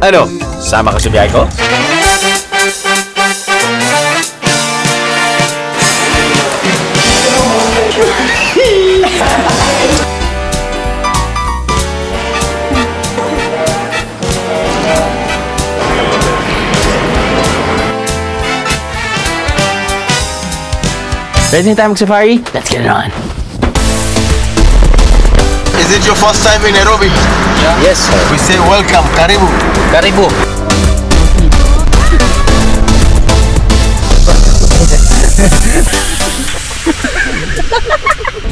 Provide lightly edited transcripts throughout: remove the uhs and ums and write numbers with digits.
Ano? Sama ka sa biyahe ko? Ready na tayo mag-safari? Let's get it on. Is it your first time in Nairobi? Yeah. Yes, sir. We say welcome, karibu. Karibu.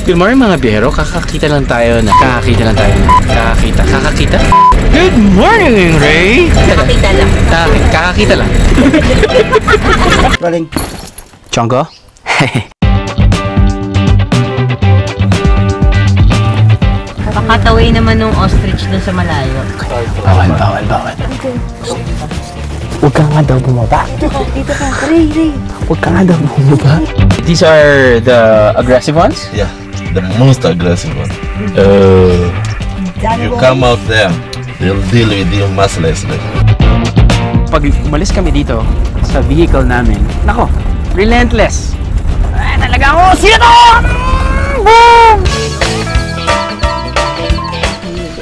Good morning mga biyero. Kakakita lang tayo na. Kakakita? Good morning, Ray! Kakakita lang. Kakakita lang. Rolling. Chongo? Pakataway naman ng ostrich dun sa malayo. Bawal. Huwag ka nga daw bumaba. Dito ka. Ray. Huwag ka nga daw bumaba. These are the aggressive ones? Yeah, the most aggressive one. You come out there, they'll deal with you mercilessly. Pag umalis kami dito sa vehicle namin, nako, relentless. Ay, talaga ako, sino to? Boom!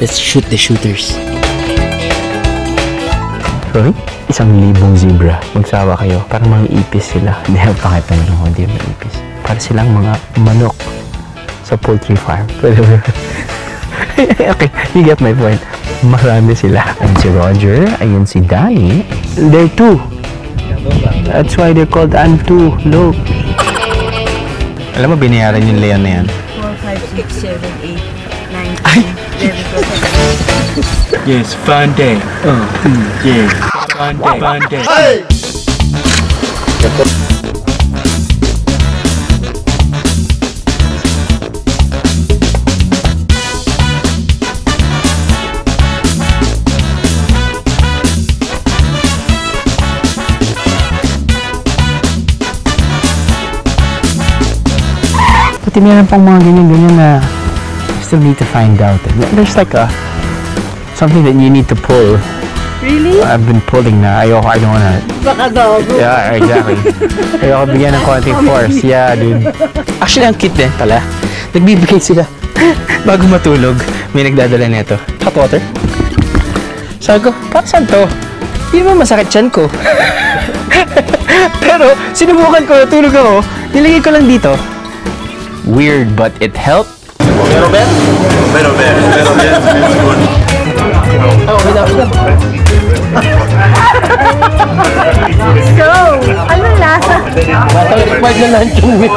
Let's shoot the shooters. Roy, 1,000 zebra. Magsawa kayo. Parang mga ipis sila. Hindi, pakita nyo kung hindi mga ipis. Para silang mga manok sa poultry farm. Okay, you get my point. Marami sila. Ayun si Roger. Ayun si Danny. They're two. That's why they're called Antu. Look. Alam mo, binayaran yung Leon na yan. 4, 5, 6, 7, 8, 9, 10, 11, 12. Yes, fun day. Yeah. Fun day. Hey! Pati meron pang mga ganyan-ganyan na still need to find out. There's like something that you need to pull. Really? I've been pulling na. I don't wanna. Baka daw. Yeah, exactly. Ayoko bigyan ng konting force. Yeah, dude. Actually, ang cute din pala. Nagbibigay sila. Bago matulog, may nagdadala nito. Hot water. Sabi ko, para saan to? Hindi naman masakit tiyan ko. Pero, sinubukan ko, natulog ako. Nilagay ko lang dito. Weird, but it helped. Pero Ben. Oh, without. Let's go! Anong lasa? Required na lunch yung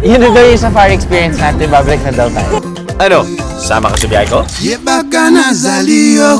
Yun na daw yung safari experience natin. Babalik na daw tayo. Ano? Sama ka sa biyahe ko? Yebaka nazali yo